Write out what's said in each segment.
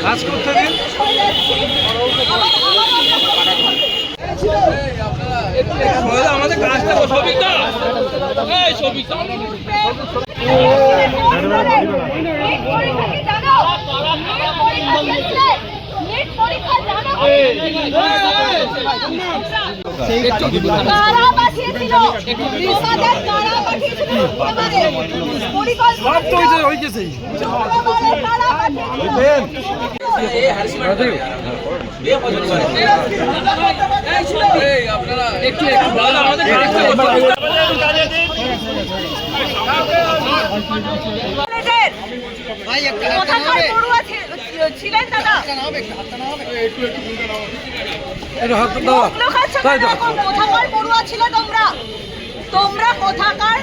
কাজ করতে দিন। আমাদের কাজটা সবিতা ছিলেন দাদা কোথাকার পড়ুয়া ছিল তোমরা? তোমরা কোথাকার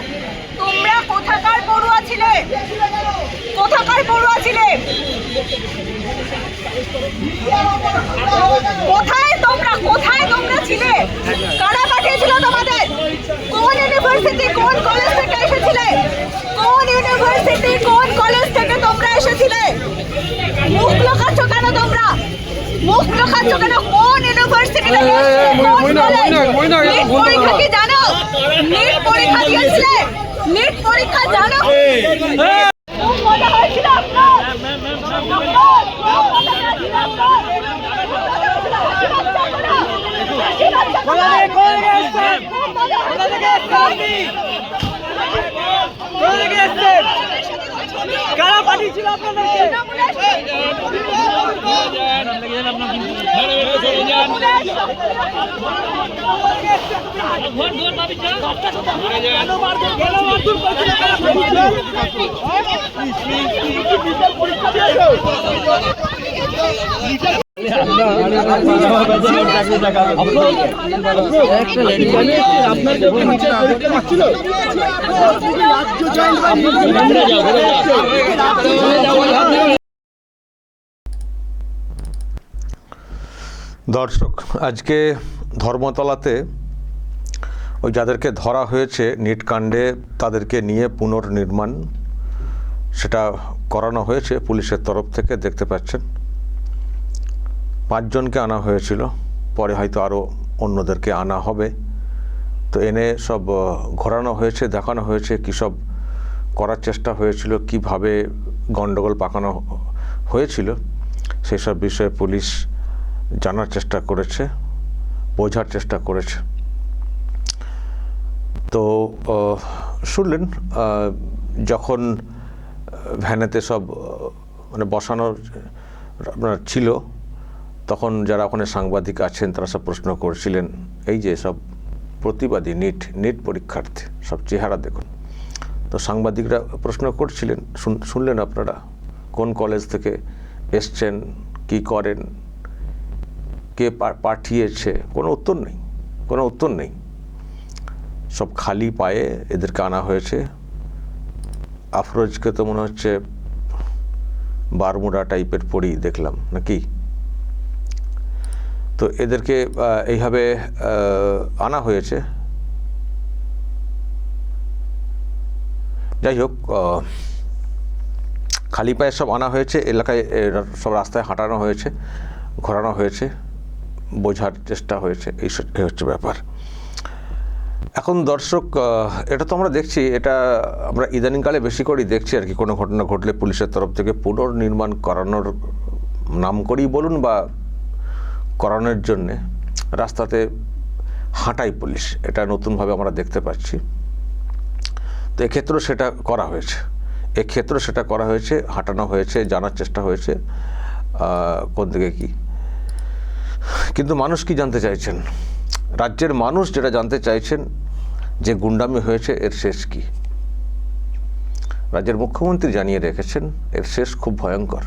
পড়ুয়া ছিলে? কোথাকার পড়ুয়া ছিলে? কোথায় তোমরা ছিলে? কারা পাঠিয়েছিল তোমাদের? কোন ইউনিভার্সিটি কোন কলেজ থেকে এসেছিলে? কোন ইউনিভার্সিটি কোন কলেজ থেকে তোমরা এসেছিলে? মুখ লুকাচ্ছ কেন তোমরা? মুখ লুকাচ্ছ কেন? কোন ইউনিভার্সিটি থেকে নিট পরীক্ষা কি জানো? নিট পরীক্ষা দিয়েছিলে? নিট পরীক্ষা জানো? খুব মজা হয়েছিল আপনার। কারা পাঠিয়েছিল আপনাদেরকে? দর্শক, আজকে ধর্মতলাতে ওই যাদেরকে ধরা হয়েছে নিট কাণ্ডে তাদেরকে নিয়ে পুনর্নির্মাণ সেটা করানো হয়েছে পুলিশের তরফ থেকে। দেখতে পাচ্ছেন 5 জনকে আনা হয়েছিল, পরে হয়তো আরও অন্যদেরকে আনা হবে। তো এনে সব ঘোরানো হয়েছে, দেখানো হয়েছে কী সব করার চেষ্টা হয়েছিল, কিভাবে গণ্ডগোল পাকানো হয়েছিল সেসব বিষয়ে পুলিশ জানার চেষ্টা করেছে, বোঝার চেষ্টা করেছে। তো শুনলেন যখন ভ্যানেতে সব মানে বসানো আপনার ছিল, তখন যারা ওখানে সাংবাদিক আছেন তারা সব প্রশ্ন করছিলেন, এই যে সব প্রতিবাদী নিট পরীক্ষার্থী সব চেহারা দেখুন। তো সাংবাদিকরা প্রশ্ন করছিলেন, শুনলেন আপনারা কোন কলেজ থেকে এসছেন, কি করেন, কে পাঠিয়েছে? কোনো উত্তর নেই। সব খালি পায়ে এদেরকে আনা হয়েছে। আফরোজকে তো মনে হচ্ছে বারমুডা টাইপের পরি দেখলাম নাকি। তো এদেরকে এইভাবে আনা হয়েছে। যাই হোক, খালি পায়ে সব আনা হয়েছে, এলাকায় সব রাস্তায় হাঁটানো হয়েছে, ঘোরানো হয়েছে, বোঝার চেষ্টা হয়েছে। এই হচ্ছে ব্যাপার। এখন দর্শক, এটা তো আমরা দেখছি, এটা আমরা ইদানিংকালে বেশি করেই দেখছি আর কি। কোনো ঘটনা ঘটলে পুলিশের তরফ থেকে পুনর্নির্মাণ করানোর নাম করেই বলুন বা করানোর জন্যে রাস্তাতে হাঁটাই পুলিশ, এটা নতুনভাবে আমরা দেখতে পাচ্ছি। তো এক্ষেত্রেও সেটা করা হয়েছে, হাঁটানো হয়েছে, জানার চেষ্টা হয়েছে কোন দিকে কী। কিন্তু মানুষ কি জানতে চাইছেন? রাজ্যের মানুষ যেটা জানতে চাইছেন যে গুন্ডামি হয়েছে এর শেষ কি। রাজ্যের মুখ্যমন্ত্রী জানিয়ে রেখেছেন এর শেষ খুব ভয়ঙ্কর।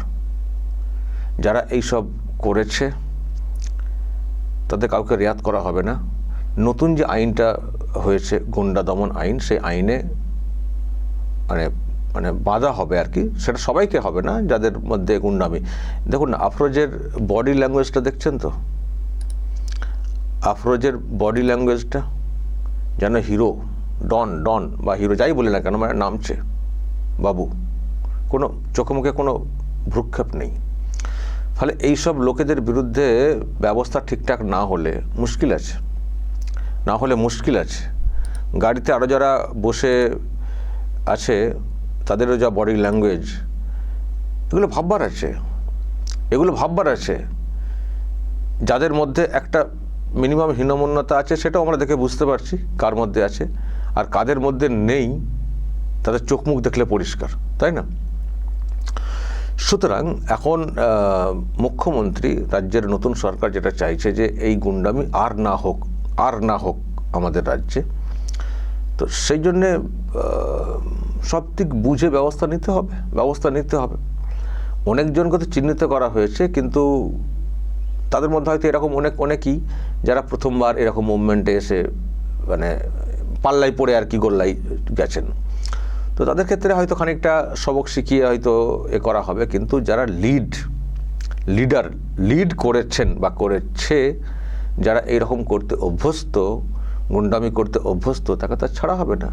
যারা এই সব করেছে তাদের কাউকে রেয়াত করা হবে না। নতুন যে আইনটা হয়েছে গুন্ডা দমন আইন, সেই আইনে মানে মানে বাধা হবে আর কি, সেটা সবাইকে হবে না যাদের মধ্যে গুন্ডামি। দেখুন আফরোজের বডি ল্যাঙ্গুয়েজটা দেখছেন তো, আফরোজের বডি ল্যাঙ্গুয়েজটা যেন হিরো, ডন ডন বা হিরো যাই বলে না কেন, মানে নামছে বাবু, কোনো চোখে মুখে কোনো ভ্রুক্ষেপ নেই। ফলে এইসব লোকেদের বিরুদ্ধে ব্যবস্থা ঠিকঠাক না হলে মুশকিল আছে, না হলে মুশকিল আছে। গাড়িতে আরও যারা বসে আছে তাদেরও যা বডি ল্যাঙ্গুয়েজ, এগুলো ভাববার আছে, এগুলো ভাববার আছে। যাদের মধ্যে একটা মিনিমাম হীনমন্যতা আছে সেটাও আমরা দেখে বুঝতে পারছি কার মধ্যে আছে, আর কাদের মধ্যে নেই তাদের চোখ মুখ দেখলে পরিষ্কার, তাই না? সুতরাং এখন মুখ্যমন্ত্রী, রাজ্যের নতুন সরকার যেটা চাইছে যে এই গুন্ডামি আর না হোক আমাদের রাজ্যে। তো সেই জন্যে সব দিক বুঝে ব্যবস্থা নিতে হবে। অনেকজনকে তো চিহ্নিত করা হয়েছে, কিন্তু তাদের মধ্যে হয়তো এরকম অনেকেই যারা প্রথমবার এরকম মুভমেন্টে এসে মানে পাল্লাই পড়ে আর কি গোল্লাই গেছেন, তো তাদের ক্ষেত্রে হয়তো খানিকটা সবক শিখিয়ে হয়তো এ করা হবে। কিন্তু যারা লিড করেছেন বা করেছে, যারা এইরকম করতে অভ্যস্ত, গুন্ডামি করতে অভ্যস্ত, তাকে তো ছাড়া হবে না।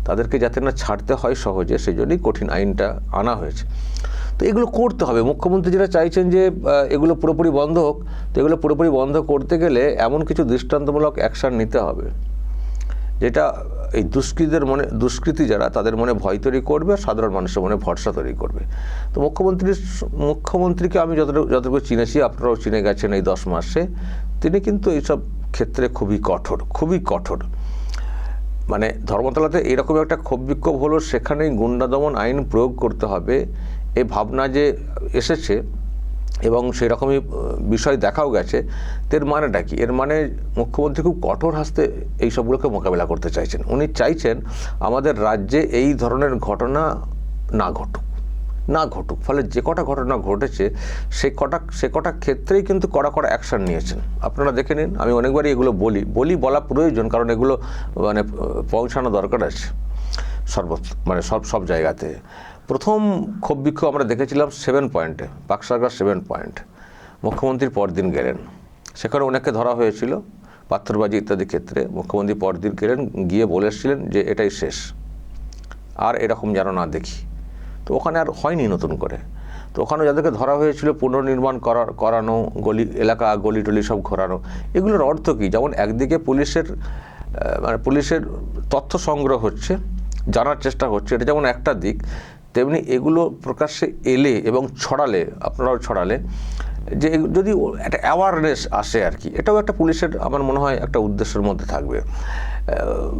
তাদেরকে যাতে না ছাড়তে হয় সহজে, সেই জন্যই কঠিন আইনটা আনা হয়েছে। তো এগুলো করতে হবে। মুখ্যমন্ত্রী যেটা চাইছেন যে এগুলো পুরোপুরি বন্ধ হোক, তো এগুলো পুরোপুরি বন্ধ করতে গেলে এমন কিছু দৃষ্টান্তমূলক অ্যাকশান নিতে হবে যেটা এই দুষ্কৃতী যারা তাদের মনে ভয় তৈরি করবে আর সাধারণ মানুষের মনে ভরসা তৈরি করবে। তো মুখ্যমন্ত্রীকে আমি যতটুকু চিনেছি, আপনারাও চিনে গেছেন এই 10 মাসে, তিনি কিন্তু এইসব ক্ষেত্রে খুবই কঠোর। মানে ধর্মতলাতে এরকম একটা ক্ষোভ বিক্ষোভ হলো, সেখানেই গুন্ডা দমন আইন প্রয়োগ করতে হবে এই ভাবনা যে এসেছে এবং সেরকমই বিষয় দেখাও গেছে। এর মানেটা কি? এর মানে মুখ্যমন্ত্রী খুব কঠোর হাসতে এই সবগুলোকে মোকাবেলা করতে চাইছেন। উনি চাইছেন আমাদের রাজ্যে এই ধরনের ঘটনা না ঘটুক। ফলে যে কটা ঘটনা ঘটেছে সে কটা ক্ষেত্রেই কিন্তু কড়া অ্যাকশন নিয়েছেন। আপনারা দেখে নিন, আমি অনেকবারই এগুলো বলা প্রয়োজন, কারণ এগুলো মানে পৌঁছানো দরকার আছে সব জায়গাতে। প্রথম ক্ষোভ বিক্ষোভ আমরা দেখেছিলাম 7 পয়েন্টে, বাক্সারগার 7 পয়েন্ট। মুখ্যমন্ত্রীর পরদিন গেলেন, সেখানে অনেককে ধরা হয়েছিল পাথরবাজি ইত্যাদি ক্ষেত্রে। মুখ্যমন্ত্রী পরদিন গেলেন, গিয়ে বলেছিলেন যে এটাই শেষ, আর এরকম যেন না দেখি। তো ওখানে আর হয়নি নতুন করে। তো ওখানে যাদেরকে ধরা হয়েছিল পুনর্নির্মাণ করানো, গলি টলি সব ঘোরানো, এগুলোর অর্থ কী? যেমন একদিকে পুলিশের তথ্য সংগ্রহ হচ্ছে, জানার চেষ্টা হচ্ছে, এটা যেমন একটা দিক, তেমনি এগুলো প্রকাশ্যে এলে এবং আপনারাও ছড়ালে যে যদি একটা অ্যাওয়ারনেস আসে আর কি, এটাও একটা পুলিশের আমার মনে হয় একটা উদ্দেশ্যের মধ্যে থাকবে।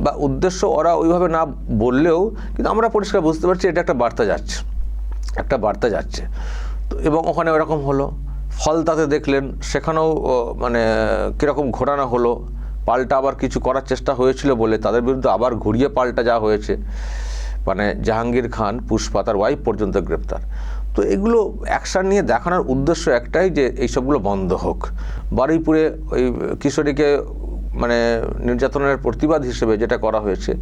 বা উদ্দেশ্য ওরা ওইভাবে না বললেও কিন্তু আমরা পরিষ্কার বুঝতে পারছি এটা একটা বার্তা যাচ্ছে। তো এবং ওখানে ওরকম হলো। ফলতাতে দেখলেন, সেখানেও মানে কীরকম ঘোরানো হলো, পাল্টা আবার কিছু করার চেষ্টা হয়েছিল বলে তাদের বিরুদ্ধে আবার ঘুরিয়ে পাল্টা যা হয়েছে, মানে জাহাঙ্গীর খান, পুষ্পা, তার ওয়াইফ পর্যন্ত গ্রেপ্তার। তো এগুলো অ্যাকশান নিয়ে দেখানোর উদ্দেশ্য একটাই, যে এইসবগুলো বন্ধ হোক। বারুইপুরে ওই কিশোরীকে মানে নির্যাতনের প্রতিবাদ হিসেবে যেটা করা হয়েছে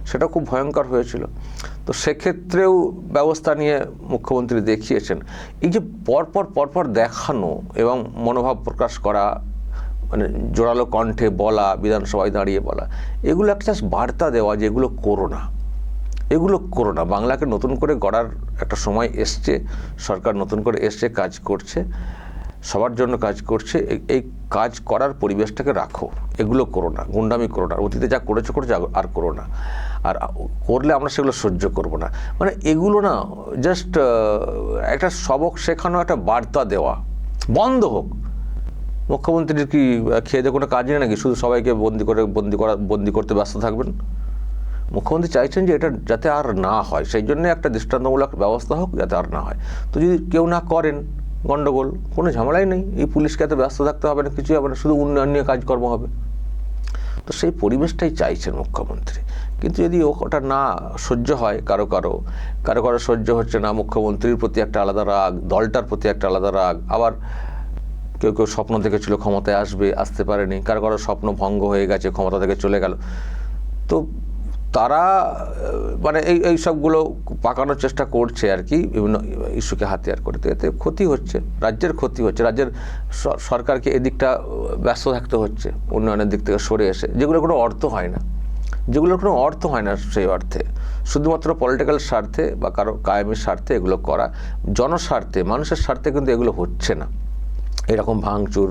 সেটা খুব ভয়ঙ্কর হয়েছিল। তো সেক্ষেত্রেও ব্যবস্থা নিয়ে মুখ্যমন্ত্রী দেখিয়েছেন। এই যে পরপর দেখানো এবং মনোভাব প্রকাশ করা, মানে জোরালো কণ্ঠে বলা, বিধানসভায় দাঁড়িয়ে বলা, এগুলো একটা বার্তা দেওয়া যে এগুলো করো না। বাংলাকে নতুন করে গড়ার একটা সময় এসছে, সরকার নতুন করে এসছে, কাজ করছে, সবার জন্য কাজ করছে। এই কাজ করার পরিবেশটাকে রাখো, এগুলো করো না, গুন্ডামি করো না, অতীতে যা করেছো আর করো না, আর করলে আমরা সেগুলো সহ্য করব না। মানে এগুলো না জাস্ট একটা সবক শেখানো, একটা বার্তা দেওয়া, বন্ধ হোক। মুখ্যমন্ত্রীর কি খেয়ে দিয়ে কোনো কাজ নেই নাকি? শুধু সবাইকে বন্দি করতে ব্যস্ত থাকবেন? মুখ্যমন্ত্রী চাইছেন যে এটা যাতে আর না হয়, সেই জন্য একটা দৃষ্টান্তমূলক ব্যবস্থা হোক যাতে আর না হয়। তো যদি কেউ না করেন, গণ্ডগোল, কোনো ঝামেলাই নেই, এই পুলিশকে এত ব্যস্ত থাকতে হবে না, কিছুই হবে না, শুধু উন্নয়ন নিয়ে কাজকর্ম হবে। তো সেই পরিবেশটাই চাইছেন মুখ্যমন্ত্রী। কিন্তু যদি ওটা না সহ্য হয়, কারো সহ্য হচ্ছে না, মুখ্যমন্ত্রীর প্রতি একটা আলাদা রাগ, দলটার প্রতি একটা আলাদা রাগ, আবার কেউ স্বপ্ন দেখেছিল ক্ষমতায় আসতে পারেনি, কারো স্বপ্ন ভঙ্গ হয়ে গেছে, ক্ষমতা থেকে চলে গেল। তো তারা মানে এই সবগুলো পাকানোর চেষ্টা করছে আর কি, বিভিন্ন ইস্যুকে হাতিয়ার করে। তো এতে ক্ষতি হচ্ছে, রাজ্যের ক্ষতি হচ্ছে, রাজ্যের সরকারকে এদিকটা ব্যস্ত থাকতে হচ্ছে উন্নয়নের দিক থেকে সরে এসে, যেগুলোর কোনো অর্থ হয় না, যেগুলোর কোনো অর্থ হয় না। সেই অর্থে শুধুমাত্র পলিটিক্যাল স্বার্থে বা কারো কায়েমের স্বার্থে এগুলো করা, জনস্বার্থে, মানুষের স্বার্থে কিন্তু এগুলো হচ্ছে না। এরকম ভাঙচুর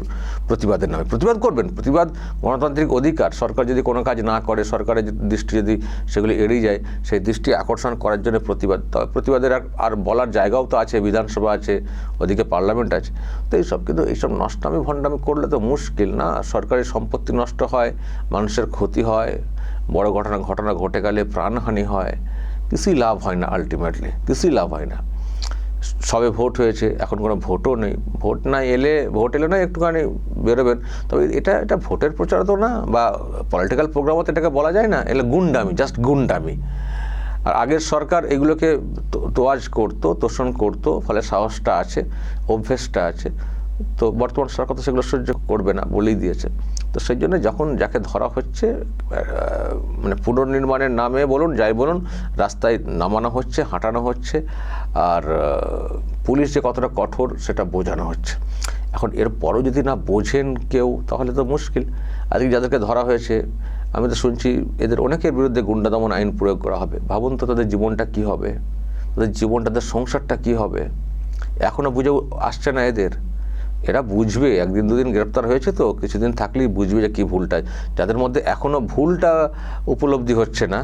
প্রতিবাদের নামে, প্রতিবাদ করবেন, প্রতিবাদ গণতান্ত্রিক অধিকার। সরকার যদি কোনো কাজ না করে, সরকারের দৃষ্টি যদি সেগুলি এড়িয়ে যায়, সেই দৃষ্টি আকর্ষণ করার জন্য প্রতিবাদ। তবে প্রতিবাদের আর বলার জায়গাও তো আছে, বিধানসভা আছে, ওদিকে পার্লামেন্ট আছে। তো এইসব, কিন্তু এইসব নষ্টামি ভণ্ডামি করলে তো মুশকিল না। সরকারি সম্পত্তি নষ্ট হয়, মানুষের ক্ষতি হয়, বড় ঘটনা ঘটে গেলে প্রাণহানি হয়, কিছুই লাভ হয় না, আলটিমেটলি কিছুই লাভ হয় না। সবে ভোট হয়েছে, এখন কোনো ভোটও নেই। ভোট এলে না একটুখানি বেরোবেন, তবে এটা ভোটের প্রচার তো না, বা পলিটিক্যাল প্রোগ্রামও তো এটাকে বলা যায় না। এগুলো গুন্ডামি, জাস্ট গুন্ডামি। আর আগের সরকার এগুলোকে তোয়াজ করতো, তোষণ করতো, ফলে সাহসটা আছে, অভ্যেসটা আছে। তো বর্তমান সরকার তো সেগুলো সহ্য করবে না, বলেই দিয়েছে। তো সেই জন্য যখন যাকে ধরা হচ্ছে, মানে পুনর্নির্মাণের নামে বলুন, যাই বলুন, রাস্তায় নামানো হচ্ছে, হাঁটানো হচ্ছে, আর পুলিশ যে কতটা কঠোর সেটা বোঝানো হচ্ছে। এখন এরপরও যদি না বোঝেন কেউ, তাহলে তো মুশকিল। আজকে যাদেরকে ধরা হয়েছে, আমি তো শুনছি এদের অনেকের বিরুদ্ধে গুন্ডা দমন আইন প্রয়োগ করা হবে। ভাবুন তো তাদের জীবনটা কী হবে, তাদের সংসারটা কী হবে। এখনও বুঝে আসছে না এদের। এরা বুঝবে, একদিন দুদিন গ্রেপ্তার হয়েছে তো, কিছুদিন থাকলেই বুঝবে যে কী ভুলটা। যাদের মধ্যে এখনও ভুলটা উপলব্ধি হচ্ছে না,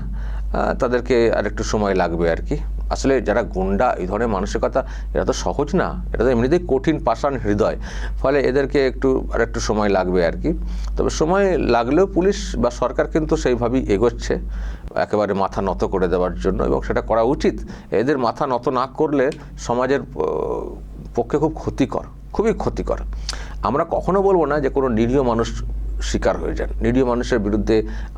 তাদেরকে আর একটু সময় লাগবে আর কি। আসলে যারা গুন্ডা, এই ধরনের মানসিকতা, এরা তো সহজ না, এটা তো এমনিতেই কঠিন, পাষাণ হৃদয়। ফলে এদেরকে একটু সময় লাগবে আর কি। তবে সময় লাগলেও পুলিশ বা সরকার কিন্তু সেইভাবেই এগোচ্ছে, একেবারে মাথা নত করে দেওয়ার জন্য, এবং সেটা করা উচিত। এদের মাথা নত না করলে সমাজের পক্ষে খুব ক্ষতিকর, খুবই ক্ষতিকর। আমরা কখনো বলবো না যে কোনো নিরীহ মানুষ শিকার হয়ে যান, নিরীহ মানুষের বিরুদ্ধে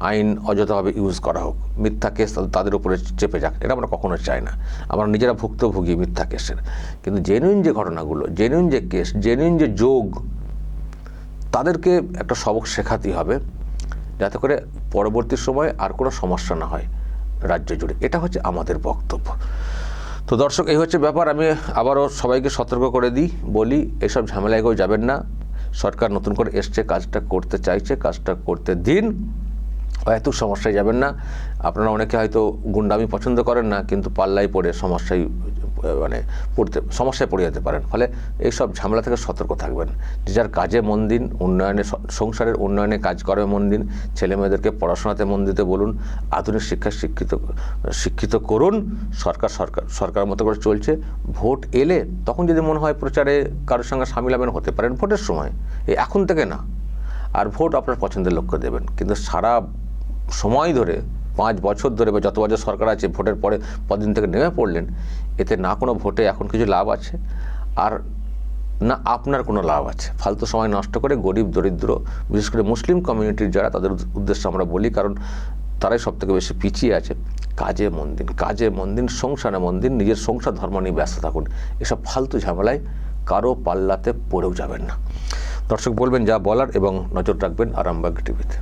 আইন অযথাভাবে ইউজ করা হোক, মিথ্যা কেস তাদের উপরে চেপে যাক, এটা আমরা কখনো চাই না। আমরা নিজেরা ভুক্তভোগী মিথ্যা কেসের। কিন্তু জেনুইন যে ঘটনাগুলো, জেনুইন যে কেস, জেনুইন যে যোগ, তাদেরকে একটা সবক শেখাতেই হবে, যাতে করে পরবর্তী সময়ে আর কোনো সমস্যা না হয় রাজ্য জুড়ে। এটা হচ্ছে আমাদের বক্তব্য। তো দর্শক, এই হচ্ছে ব্যাপার। আমি আবারও সবাইকে সতর্ক করে বলি, এসব ঝামেলায় কেউ যাবেন না। সরকার নতুন করে এসছে, কাজটা করতে চাইছে, কাজটা করতে দিন, হয়তো সমস্যায় যাবেন না। আপনারা অনেকে হয়তো গুন্ডামি পছন্দ করেন না, কিন্তু পাল্লায় পড়ে সমস্যায় পড়ে যেতে পারেন। ফলে এইসব ঝামেলা থেকে সতর্ক থাকবেন। যে যার কাজে মন দিন, উন্নয়নে, সংসারের উন্নয়নে কাজ করে মন দিন, ছেলে মেয়েদেরকে পড়াশোনাতে মন দিতে বলুন, আধুনিক শিক্ষায় শিক্ষিত করুন। সরকার মতো করে চলছে। ভোট এলে তখন যদি মনে হয় প্রচারে কারোর সঙ্গে সামিল হবেন, হতে পারেন ভোটের সময়, এখন থেকে না। আর ভোট আপনার পছন্দের লক্ষ্য দেবেন, কিন্তু সারা সময় ধরে 5 বছর ধরে বা যত বছর সরকার আছে, ভোটের পরে পরদিন থেকে নেমে পড়লেন, এতে না কোনো ভোটে এখন কিছু লাভ আছে, আর না আপনার কোনো লাভ আছে। ফালতু সময় নষ্ট করে গরিব দরিদ্র, বিশেষ করে মুসলিম কমিউনিটির যারা, তাদের উদ্দেশ্যে আমরা বলি, কারণ তারাই সব থেকে বেশি পিছিয়ে আছে। কাজে মন দিন, সংসারে মন দিন, নিজের সংসার ধর্ম নিয়ে ব্যস্ত থাকুন। এসব ফালতু ঝামেলায় কারো পাল্লাতে পড়েও যাবেন না। দর্শক, বলবেন যা বলার এবং নজর রাখবেন আরামবাগ টিভিতে।